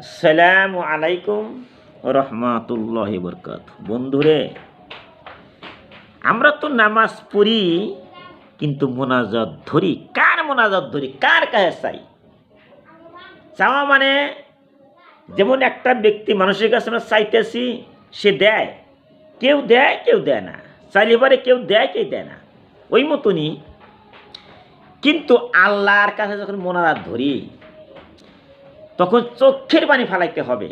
আসসালামু আলাইকুম রহমাতুল্লাহি বরকাতুহু। বন্ধুরে, আমরা তো নামাজ পড়ি কিন্তু মোনাজাত ধরি। কার মোনাজাত ধরি? কার কাছে চাই? চাওয়া মানে যেমন একটা ব্যক্তি মানুষের কাছে আমরা চাইতেছি, সে দেয়, কেউ দেয় কেউ দেয় না, চাইলে পারে কেউ দেয় কেউ দেয় না, ওই মতনই। কিন্তু আল্লাহর কাছে যখন মোনাজাত ধরি তখন চোখের পানি ফালাইতে হবে।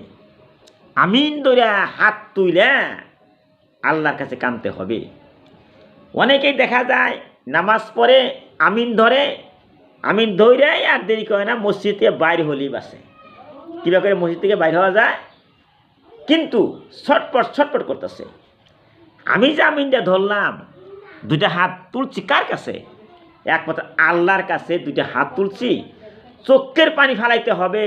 আমিন ধরে হাত তুইলে আল্লাহর কাছে কাঁদতে হবে। অনেকেই দেখা যায় নামাজ পড়ে, আমিন ধরে, আমিন ধরে আর দেরি করে না, মসজিদ থেকে বাইর হলেই বাসে। কীভাবে করে মসজিদ থেকে বাইর হওয়া যায়? কিন্তু ছটপট ছটপট করতেছে। আমি যে আমিনটা ধরলাম, দুইটা হাত তুলছি কার কাছে? একমাত্র আল্লাহর কাছে দুইটা হাত তুলছি। চোখের পানি ফালাইতে হবে।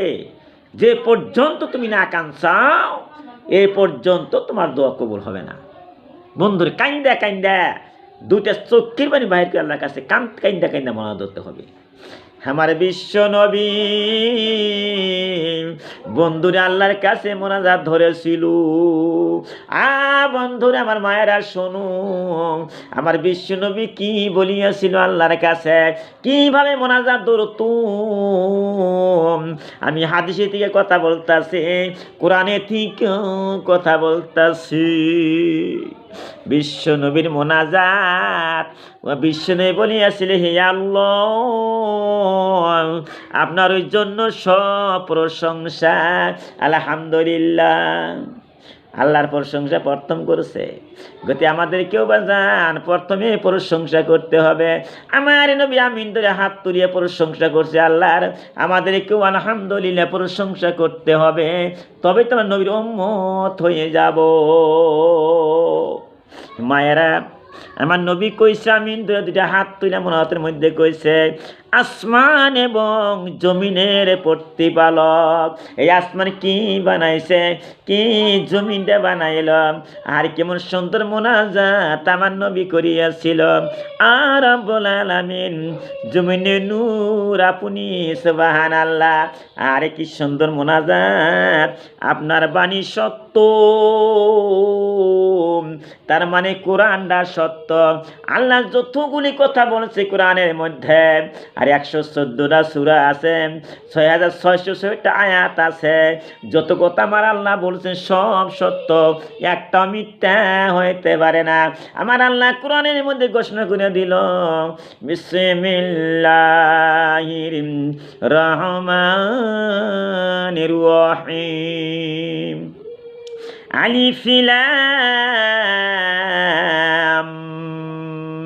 যে পর্যন্ত তুমি না কাঁদছাও এ পর্যন্ত তোমার দোয়া কবুল হবে না। বন্ধুর কাইন্দা কাইন্দা দুইটা চোখের পানি বাহির করে আল্লাহর কাছে কাইন্দা কাইন্দা মনে ধরতে হবে। আমার বিশ্ব নবী বন্ধুরে আল্লাহর কাছে মোনাজাত ধরেছিল। বন্ধুরে আমার মায়েরা শোনো, আমার বিশ্ব নবী কি বলিয়াছিল আল্লাহর কাছে, কিভাবে মোনাজাত ধরতো। আমি হাদিসে থেকে কথা বলতাছি, কোরআনে থেকে কথা বলতাছি। বিশ্ব নবীর মোনাজাত, বিশ্বনবী বলিয়াছিলে, হে আল্লাহ, আপনার ওই জন্য সব প্রশংসা, আলহামদুলিল্লাহ। আল্লাহর প্রশংসা প্রথম করেছে। গতি আমাদের কেউ বাজান প্রথমে প্রশংসা করতে হবে। আমার নবী আমিন ধরে হাত তুলিয়ে প্রশংসা করছে আল্লাহর, আমাদের কেউ আলহামদুলিল্লাহ প্রশংসা করতে হবে, তবে তোমার নবীর উম্মত হয়ে যাব। মায়েরা, আমার নবী কইছে আমিন ধরে দুইটা হাত তুলে মোনাজাতের মধ্যে কইছে, আসমান এবং জমিনের প্রতিপালক, এই আসমান কি বানাইছে, কি জমিনটা বানাইল, আর কেমন সুন্দর মোনাজাত আমার নবী করিয়াছিল। আর রব্বুল আলামিন জমিনে নূর আপনি, সুবহানাল্লাহ। আরে কি সুন্দর মোনাজাত, আপনার বাণী সত্য, তার মানে কোরআনটা সত্য। আল্লাহ যতগুলি কথা বলেছে কোরআনের মধ্যে, আর 114টা সূরা আছে, 6606টা আয়াত আছে, যত কথা আমার আল্লাহ বলছেন সব সত্য, একটা মিথ্যা হইতে পারে না। আমার আল্লাহ কোরআনের মধ্যে ঘোষণা করে দিল, বিসমিল্লাহির রহমানির রহিম, আলিফ লাম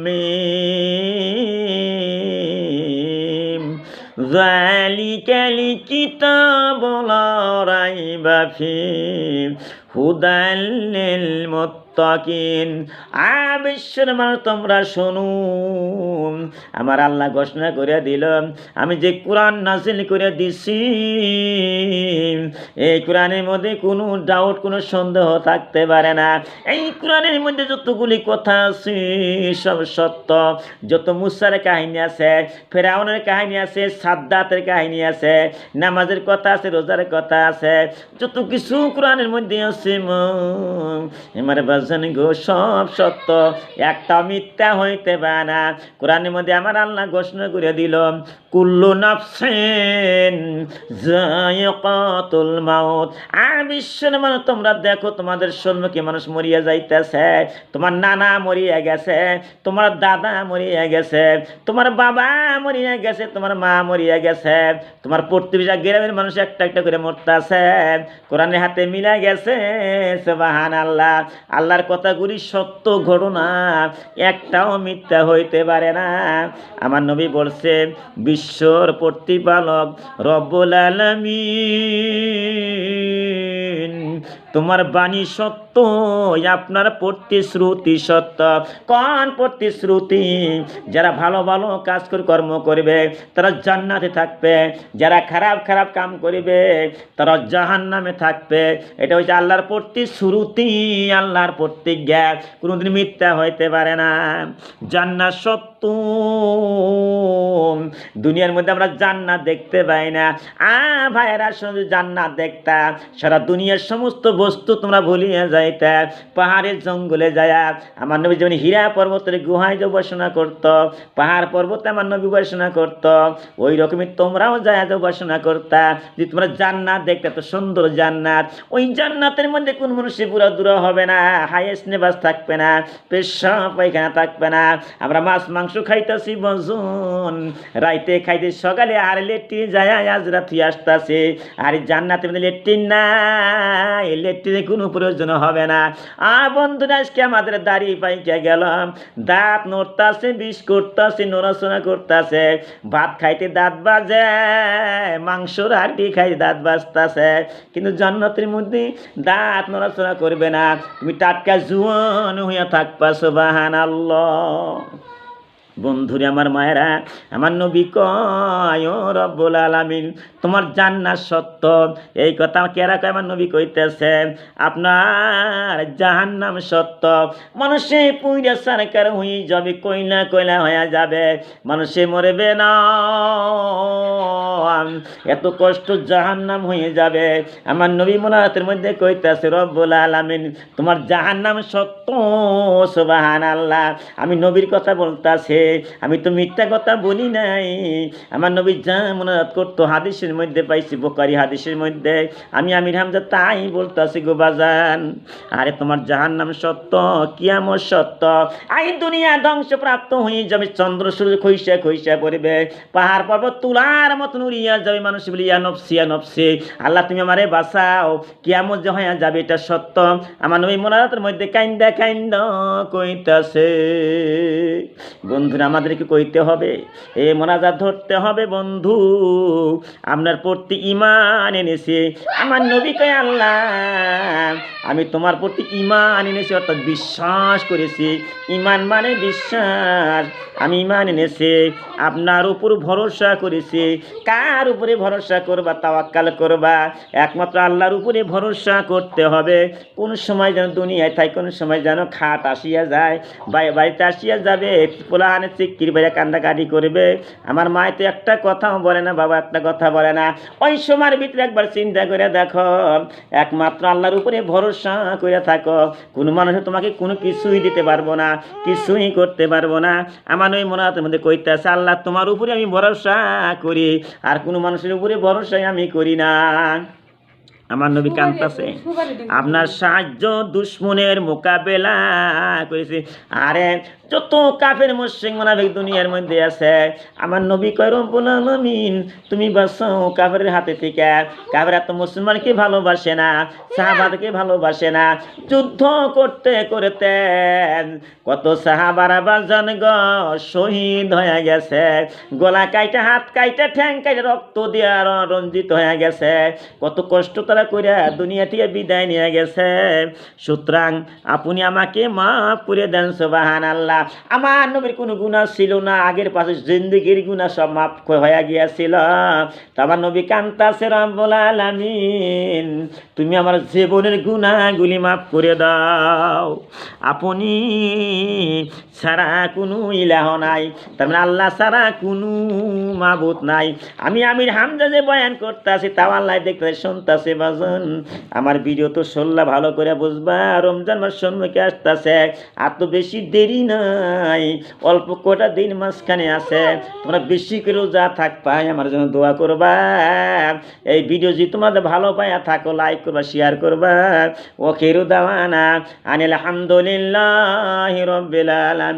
মিম, যালিকাল কিতাবু লা রাইবা ফীহি হুদাল লিল মুত্তাকিন। বিশ্বের মানুষ তোমরা শোনো, আমার আল্লাহ ঘোষণা করে দিল, আমি যে কোরআন নাজিল করে দিছি এই কোরআনের মধ্যে কোনো ডাউট, কোনো সন্দেহ থাকতে পারে না। এই কোরআনের মধ্যে যতগুলি কথা আছে সব সত্য। যত মুসার কাহিনী আছে, ফেরাউনের কাহিনী আছে, সাদ্দাতের কাহিনী আছে, নামাজের কথা আছে, রোজার কথা আছে, যত কিছু কোরআনের মধ্যে আছে আমার বাজান গো, সব সত্য, একটা মিথ্যা হইতে পারে না। কোরআনের মধ্যে আমার আল্লাহ ঘোষণা করে দিল, কুল্লু নাফসিন যায়িকাতুল মাউত। বিশ্বের মানুষ তোমরা দেখো, তোমাদের সম্মুখে মানুষ মরিয়া যাইতেছে, তোমার নানা মরিয়া গেছে, তোমার দাদা মরিয়া গেছে, তোমার বাবা মরিয়া গেছে, তোমার মা মরিয়া গেছে, তোমার প্রতিবেশী গ্রামের মানুষ একটা একটা করে মরতেছে, কোরআনের হাতে মিলা গেছে। সুবহানাল্লাহ। আল্লাহর কথাগুলি সত্য ঘটনা, একটাও মিথ্যা হইতে পারে না। আমার নবী বলছে, বিশ্বর প্রতিপালক রব্বুল আলামিন তোমার বাণী সত্য, আপনার প্রতিশ্রুতি সত্য। কোন প্রতিশ্রুতি? যারা ভালো ভালো কাজ করে কর্ম করবে তারা জান্নাতে থাকবে, যারা খারাপ খারাপ কাম করবে তারা জাহান্নামে থাকবে। এটা হচ্ছে আল্লাহর প্রতিশ্রুতি, আল্লাহর প্রতিজ্ঞা, কোনোদিন মিথ্যা হইতে পারে না। জান্নাত সত্য। দুনিয়ার মধ্যে আমরা জান্নাত দেখতে পাই না। ভাইয়েরা, শুধু জান্নাত দেখতা, সারা দুনিয়ার সমস্ত বস্তু তোমরা ভুলিয়ে যাইতা। পাহাড়ের জঙ্গলে যায় আমার নবী যেমন হীরা পর্বতের গুহায় যে উপাসনা করত, পাহাড় পর্বতে আমার নবী উপাসনা করত, ওই রকমই তোমরাও যায় যে উপাসনা করতা। যে তোমরা জান্নাত দেখতে, এত সুন্দর জান্নাত, ওই জান্নাতের মধ্যে কোন মানুষের বুড়া দূরা হবে না, হাইয়েস্ট নেবাস থাকবে না, পেশাব পায়খানা থাকবে না। আমরা মাছ মাংস খাইতেছি বজন, রাইতে খাইতে সকালে আর লেট্রিন যায় আজ রাত্রি আসতেছে। আর জান্নাতের মধ্যে লেট্রিন নাই, লেট্রিনের কোনো প্রয়োজন হবে না। বন্ধুরা, আজকে আমাদের দাড়ি পাইকে গেলাম, দাঁত নড়তাছে, বিষ করতেছে, নড়াচড়া করতেছে, ভাত খাইতে দাঁত বাজে, মাংসর হাড্ডি খাইতে দাঁত বাজতেছে, কিন্তু জান্নাতের মধ্যে দাঁত নড়াচড়া করবে না, তুমি টাটকা জুয়ান হইয়া থাকবা। সুবহানাল্লাহ। বন্ধুরে আমার মায়েরা, আমার নবী কয়, ও রব্বুল আলামিন, তোমার জান্নাত সত্য। এই কথা কেরা কয়? আমার নবী কইতেছে, আপনার জাহান্নাম সত্য। মানুষে পুইরা সরকার হয়ে যাবে, কইলা কইলা হয়ে যাবে, মানুষে মরবে না, এত কষ্ট জাহান্নাম হয়ে যাবে। আমার নবী মুনাজাতের মধ্যে কইতেছে, রব্বুল আলামিন, তোমার জাহান্নাম সত্য। সুবহানাল্লাহ। আমি নবীর কথা বলতাছে, আমি তো মিথ্যা কথা বলি নাই। আমার নবী যা মুনাজাত করতো হাদিসের মধ্যে পাইছি, বুখারী হাদিসের মধ্যে, আমি আমির হামজা তাই বলতাছি গো বাজান, আরে তোমার জাহান্নাম সত্য, কিয়ামত সত্য। এই দুনিয়া ধ্বংসপ্রাপ্ত হয়ে যাবে, চন্দ্র সূর্য খইসা খইসা পড়বে, পাহাড় পর্বত তুলার মতন উড়িয়া যাবে, মানুষ বলি ইয়া নফসি ইয়া নফসি, আল্লাহ তুমি আমারে বাঁচাও, কিয়ামত যে হয়ে যাবে, এটা সত্য। আমার নবী মুনাজাতের মধ্যে কাইন্দা কাইন্দা কইতাছে। বন্ধুরা, আমাদেরকে কইতে হবে, এ মোনাজাত ধরতে হবে। বন্ধু, আপনার প্রতি ঈমান এনেছি। আমার নবী কয়, আল্লাহ আমি তোমার প্রতি ঈমান এনেছি, অর্থাৎ বিশ্বাস করেছি। ঈমান মানে বিশ্বাস। আমি ঈমান এনেছি, আপনার উপর ভরসা করেছি। কার উপরে ভরসা করবা? তাওয়াক্কাল করবা, একমাত্র আল্লাহর উপরে ভরসা করতে হবে। কোন সময় যেন দুনিয়ায় থাই, কোন সময় যেন খাট আসিয়া যায়, বাড়িতে আসিয়া যাবে, পোলাহানে চিক্কির বাইরে কান্দাকাটি করবে, আমার মায় তো একটা কথাও বলে না, বাবা একটা কথা বলে না। ওই সময়ের ভিতরে একবার চিন্তা করে দেখো, একমাত্র আল্লাহর উপরে ভরসা করে থাকো, কোনো মানুষ তোমাকে কোনো কিছুই দিতে পারবো না, কিছুই করতে পারবো না। আমার ওই মোনাজাতের মধ্যে কইতেছে, আল্লাহ তোমার উপরে আমি ভরসা করি, আর কোনো মানুষের উপরে ভরসাই আমি করি না। আমার নবী কান্তাছে, আপনার সাহায্য দুশ্মনের মোকাবেলা করেছে। আরে যত কাফের মুশরিক মুনাফিক দুনিয়ার মধ্যে আছে, আমার নবী কয়, রব্বুল আলামিন তুমি বাঁচাও কাফেরের হাতে থেকে। কাফেররা তো মুসলমানকে ভালোবাসে না, সাহাবাদেরকে ভালোবাসে না। যুদ্ধ করতে করতে কত সাহাবারা বাজান গো শহীদ হয়ে গেছে, গলা কাইটা, হাত কাইটা, ঠ্যাং কাইটা, রক্ত দিয়ে রঞ্জিত হয়ে গেছে, কত কষ্ট তারা করে দুনিয়া থেকে বিদায় নিয়ে গেছে। সুতরাং আপনি আমাকে মাফ করে দেন। সুবহানাল্লাহ। আমার নবীর কোনো গুনাহ ছিল না, আগের পাশে জিন্দেগির গুনাহ সব মাফ হয়ে গিয়েছিল। তো আমার নবী কান্তাছে, রব্বুল আলামিন তুমি আমার জীবনের গুনাহগুলি মাফ করে দাও। আপনি ছাড়া কোনো ইলাহ নাই, তার মানে আল্লাহ ছাড়া কোনো মাবুদ নাই। আমি আমির হামজা যে বয়ান করতেছি, তাও আল্লাহ দেখতে শুনতেছে। বাজন, আমার ভিডিও তো শুনলা, ভালো করে বুঝবা, রমজান মাস সম্মুখে আসতেছে, আর তো বেশি দেরি নাই, অল্প কটা দিন মাঝখানে আছে। তোমরা বেশি করে রোজা থাকবা, আমার জন্য দোয়া করবা। এই ভিডিও যদি তোমাদের ভালো পাইয়া থাকো, লাইক করবা, শেয়ার করবা। ও খেরু দাওয়ানা আনিল হামদুলিল্লাহি রাব্বিল আলামিন।